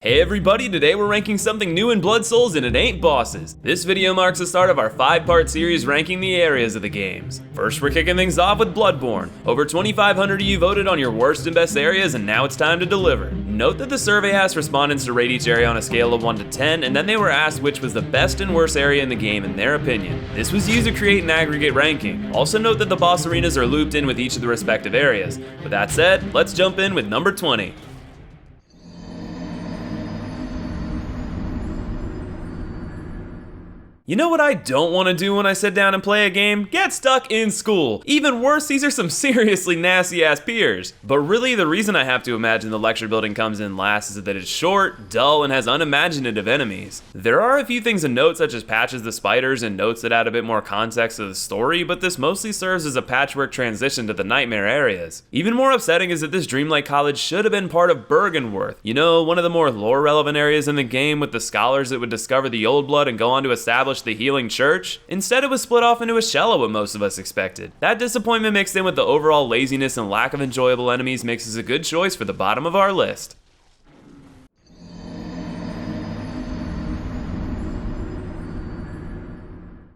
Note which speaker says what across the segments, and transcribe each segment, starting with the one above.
Speaker 1: Hey everybody, today we're ranking something new in Blood Souls and it ain't bosses. This video marks the start of our 5-part series ranking the areas of the games. First we're kicking things off with Bloodborne. Over 2,500 of you voted on your worst and best areas and now it's time to deliver. Note that the survey asked respondents to rate each area on a scale of 1 to 10 and then they were asked which was the best and worst area in the game in their opinion. This was used to create an aggregate ranking. Also note that the boss arenas are looped in with each of the respective areas. With that said, let's jump in with number 20. You know what I don't want to do when I sit down and play a game? Get stuck in school. Even worse, these are some seriously nasty ass peers. But really, the reason I have to imagine the lecture building comes in last is that it's short, dull, and has unimaginative enemies. There are a few things to note, such as patches the spiders and notes that add a bit more context to the story, but this mostly serves as a patchwork transition to the nightmare areas. Even more upsetting is that this dreamlike college should have been part of BRYGENWERTH. You know, one of the more lore relevant areas in the game with the scholars that would discover the old blood and go on to establish the healing church. Instead, it was split off into a shell of what most of us expected. That disappointment mixed in with the overall laziness and lack of enjoyable enemies makes this a good choice for the bottom of our list.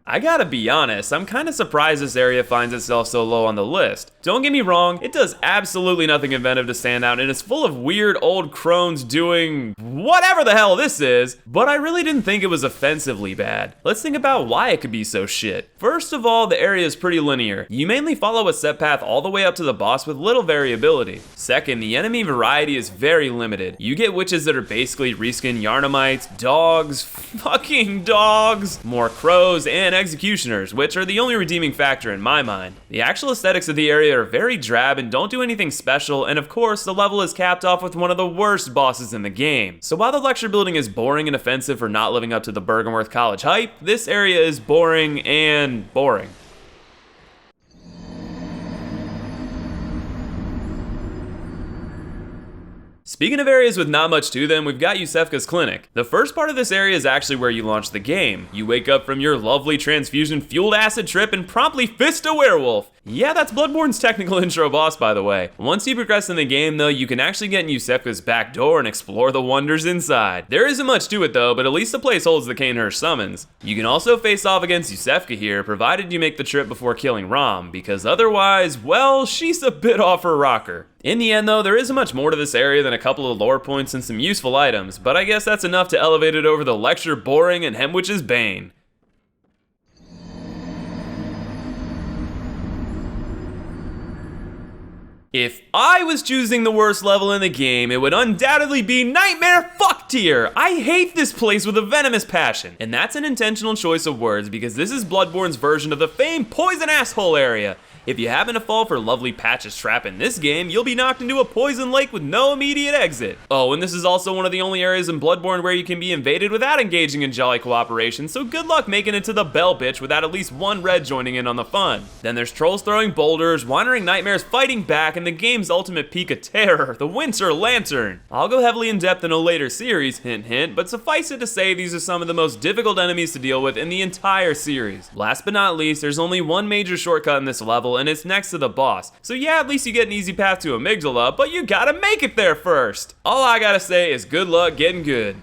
Speaker 1: I gotta be honest, I'm kinda surprised this area finds itself so low on the list. Don't get me wrong, it does absolutely nothing inventive to stand out and it's full of weird old crones doing whatever the hell this is, but I really didn't think it was offensively bad. Let's think about why it could be so shit. First of all, the area is pretty linear. You mainly follow a set path all the way up to the boss with little variability. Second, the enemy variety is very limited. You get witches that are basically reskin Yarnamites, dogs, fucking dogs, more crows, and executioners, which are the only redeeming factor in my mind. The actual aesthetics of the area are very drab and don't do anything special, and of course, the level is capped off with one of the worst bosses in the game. So while the lecture building is boring and offensive for not living up to the BRYGENWERTH College hype, this area is boring and boring. Speaking of areas with not much to them, we've got JOSEFKA'S clinic. The first part of this area is actually where you launch the game. You wake up from your lovely transfusion-fueled acid trip and promptly fist a werewolf. Yeah, that's Bloodborne's technical intro boss, by the way. Once you progress in the game, though, you can actually get in JOSEFKA'S back door and explore the wonders inside. There isn't much to it, though, but at least the place holds the Cainhurst summons. You can also face off against JOSEFKA here, provided you make the trip before killing Rom, because otherwise, well, she's a bit off her rocker. In the end, though, there isn't much more to this area than a couple of lore points and some useful items, but I guess that's enough to elevate it over the lecture boring and HEMWICK's bane. If I was choosing the worst level in the game, it would undoubtedly be Nightmare Fuck Tier. I hate this place with a venomous passion. And that's an intentional choice of words because this is Bloodborne's version of the famed Poison Asshole area. If you happen to fall for lovely Patch's trap in this game, you'll be knocked into a poison lake with no immediate exit. Oh, and this is also one of the only areas in Bloodborne where you can be invaded without engaging in jolly cooperation, so good luck making it to the Bell Bitch without at least one red joining in on the fun. Then there's trolls throwing boulders, wandering nightmares fighting back, and the game's ultimate peak of terror, the Winter Lantern. I'll go heavily in depth in a later series, hint hint, but suffice it to say these are some of the most difficult enemies to deal with in the entire series. Last but not least, there's only one major shortcut in this level, and it's next to the boss. So yeah, at least you get an easy path to Amygdala, but you gotta make it there first. All I gotta say is good luck getting good.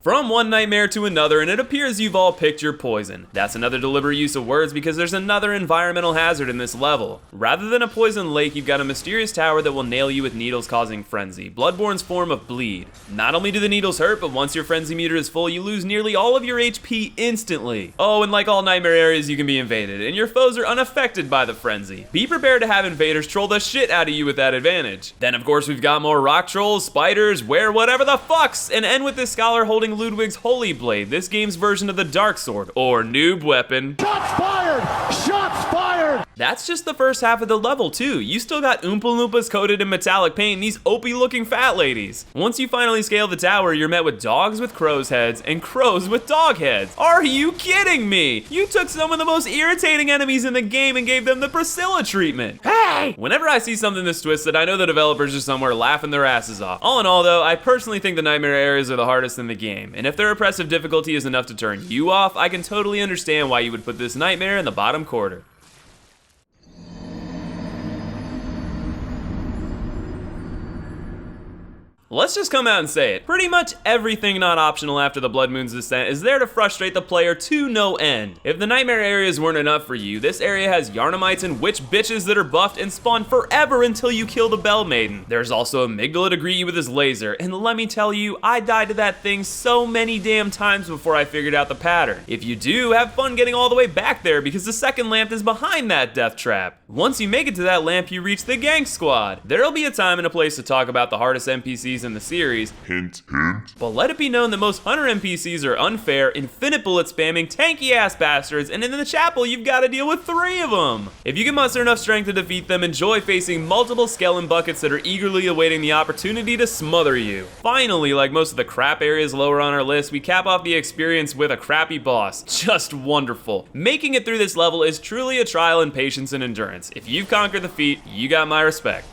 Speaker 1: From one nightmare to another, and it appears you've all picked your poison. That's another deliberate use of words because there's another environmental hazard in this level. Rather than a poison lake, you've got a mysterious tower that will nail you with needles causing frenzy, Bloodborne's form of bleed. Not only do the needles hurt, but once your frenzy meter is full, you lose nearly all of your HP instantly. Oh, and like all nightmare areas, you can be invaded, and your foes are unaffected by the frenzy. Be prepared to have invaders troll the shit out of you with that advantage. Then of course we've got more rock trolls, spiders, whatever the fucks, and end with this scholar holding Ludwig's Holy Blade, this game's version of the Dark Sword, or noob weapon.
Speaker 2: Shots fired! Shots fired!
Speaker 1: That's just the first half of the level too. You still got Oompa Loompas coated in metallic paint and these opie looking fat ladies. Once you finally scale the tower, you're met with dogs with crow's heads and crows with dog heads. Are you kidding me? You took some of the most irritating enemies in the game and gave them the Priscilla treatment. Hey! Whenever I see something this twisted, I know the developers are somewhere laughing their asses off. All in all though, I personally think the nightmare areas are the hardest in the game, and if their oppressive difficulty is enough to turn you off, I can totally understand why you would put this nightmare in the bottom quarter. Let's just come out and say it. Pretty much everything not optional after the Blood Moon's descent is there to frustrate the player to no end. If the nightmare areas weren't enough for you, this area has Yarnamites and witch bitches that are buffed and spawn forever until you kill the Bell Maiden. There's also Amygdala to greet you with his laser, and let me tell you, I died to that thing so many damn times before I figured out the pattern. If you do, have fun getting all the way back there because the second lamp is behind that death trap. Once you make it to that lamp, you reach the Gang Squad. There'll be a time and a place to talk about the hardest NPCs in the series. Hint, hint. But let it be known that most Hunter NPCs are unfair, infinite bullet spamming, tanky ass bastards, and in the chapel you've got to deal with 3 of them. If you can muster enough strength to defeat them, enjoy facing multiple skeleton buckets that are eagerly awaiting the opportunity to smother you. Finally, like most of the crap areas lower on our list, we cap off the experience with a crappy boss. Just wonderful. Making it through this level is truly a trial in patience and endurance. If you've conquered the feat, you got my respect.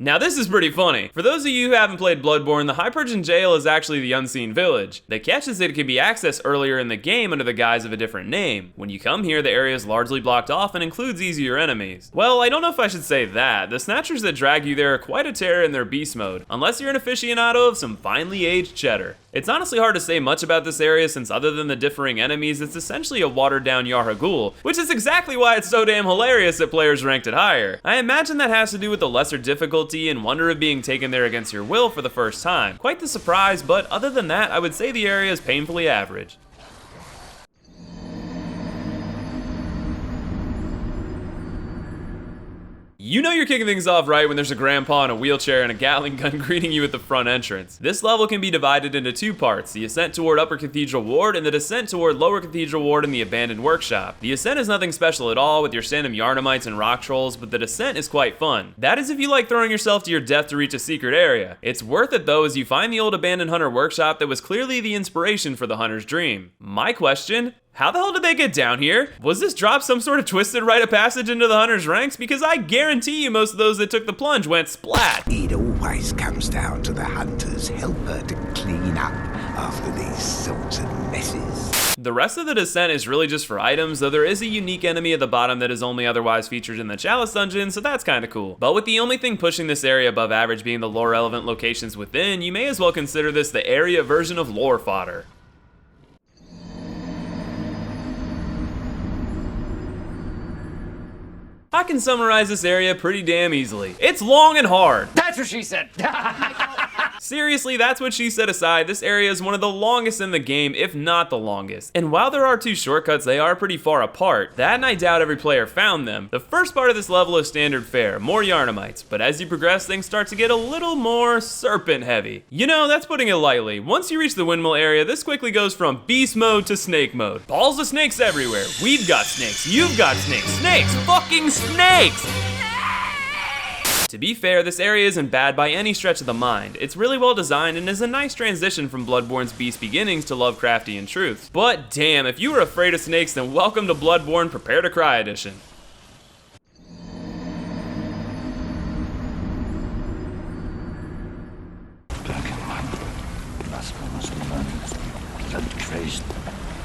Speaker 1: Now this is pretty funny. For those of you who haven't played Bloodborne, the HYPOGEAN jail is actually the Unseen Village. The catch is that it can be accessed earlier in the game under the guise of a different name. When you come here, the area is largely blocked off and includes easier enemies. Well, I don't know if I should say that. The snatchers that drag you there are quite a terror in their beast mode, unless you're an aficionado of some finely aged cheddar. It's honestly hard to say much about this area since other than the differing enemies, it's essentially a watered down YAHAR'GUL, which is exactly why it's so damn hilarious that players ranked it higher. I imagine that has to do with the lesser difficulty and wonder of being taken there against your will for the first time. Quite the surprise, but other than that, I would say the area is painfully average. You know you're kicking things off right when there's a grandpa in a wheelchair and a Gatling gun greeting you at the front entrance. This level can be divided into 2 parts, the ascent toward Upper Cathedral Ward and the descent toward Lower Cathedral Ward in the abandoned workshop. The ascent is nothing special at all with your stand of Yarnamites and rock trolls, but the descent is quite fun. That is if you like throwing yourself to your death to reach a secret area. It's worth it though as you find the old abandoned Hunter workshop that was clearly the inspiration for the Hunter's dream. My question? How the hell did they get down here? Was this drop some sort of twisted rite of passage into the Hunter's ranks? Because I guarantee you most of those that took the plunge went splat.
Speaker 3: It always comes down to the Hunter's helper to clean up after these sorts of messes.
Speaker 1: The rest of the descent is really just for items, though there is a unique enemy at the bottom that is only otherwise featured in the Chalice dungeon, so that's kinda cool. But with the only thing pushing this area above average being the lore relevant locations within, you may as well consider this the area version of lore fodder. I can summarize this area pretty damn easily. It's long and hard.
Speaker 4: That's what she said.
Speaker 1: Seriously, that's what she said aside, this area is one of the longest in the game, if not the longest. And while there are 2 shortcuts, they are pretty far apart. That and I doubt every player found them. The first part of this level is standard fare, more Yarnamites, but as you progress, things start to get a little more serpent heavy. You know, that's putting it lightly. Once you reach the windmill area, this quickly goes from beast mode to snake mode. Balls of snakes everywhere. We've got snakes, you've got snakes, snakes, fucking snakes! To be fair, this area isn't bad by any stretch of the mind. It's really well designed and is a nice transition from Bloodborne's beast beginnings to Lovecraftian truths. But damn, if you were afraid of snakes, then welcome to Bloodborne Prepare to Cry edition.
Speaker 3: Black and white, blasphemous demons, blood-crazed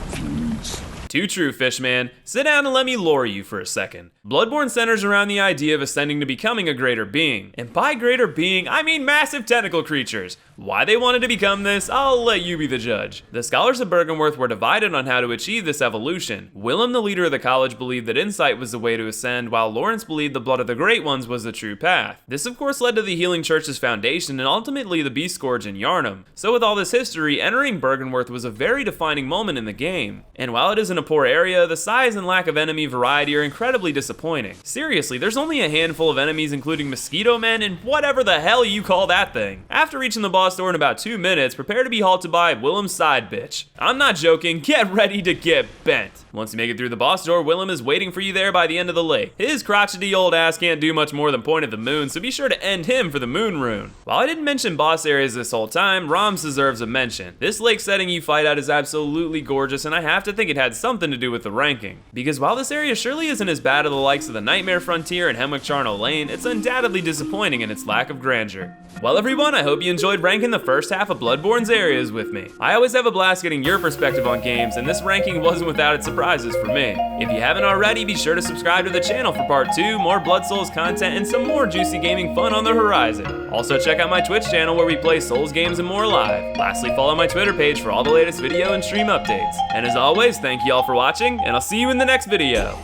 Speaker 3: fiends.
Speaker 1: Too true, Fishman. Sit down and let me lore you for a second. Bloodborne centers around the idea of ascending to becoming a greater being. And by greater being, I mean massive tentacle creatures. Why they wanted to become this, I'll let you be the judge. The scholars of Byrgenwerth were divided on how to achieve this evolution. Willem, the leader of the college, believed that insight was the way to ascend, while Lawrence believed the blood of the Great Ones was the true path. This of course led to the Healing Church's foundation and ultimately the Beast Scourge in Yharnam. So with all this history, entering Byrgenwerth was a very defining moment in the game. And while it isn't a poor area, the size and lack of enemy variety are incredibly disappointing. Seriously, there's only a handful of enemies including mosquito men and whatever the hell you call that thing. After reaching the boss door in about 2 minutes, prepare to be halted by Willem's side bitch. I'm not joking, get ready to get bent. Once you make it through the boss door, Willem is waiting for you there by the end of the lake. His crotchety old ass can't do much more than point at the moon, so be sure to end him for the moon rune. While I didn't mention boss areas this whole time, Rhoms deserves a mention. This lake setting you fight at is absolutely gorgeous, and I have to think it had some something to do with the ranking. Because while this area surely isn't as bad as the likes of the Nightmare Frontier and HEMWICK Charnel Lane, it's undoubtedly disappointing in its lack of grandeur. Well everyone, I hope you enjoyed ranking the first half of Bloodborne's areas with me. I always have a blast getting your perspective on games, and this ranking wasn't without its surprises for me. If you haven't already, be sure to subscribe to the channel for part 2, more Blood Souls content, and some more juicy gaming fun on the horizon. Also check out my Twitch channel where we play Souls games and more live. Lastly, follow my Twitter page for all the latest video and stream updates. And as always, thank you all for watching, and I'll see you in the next video.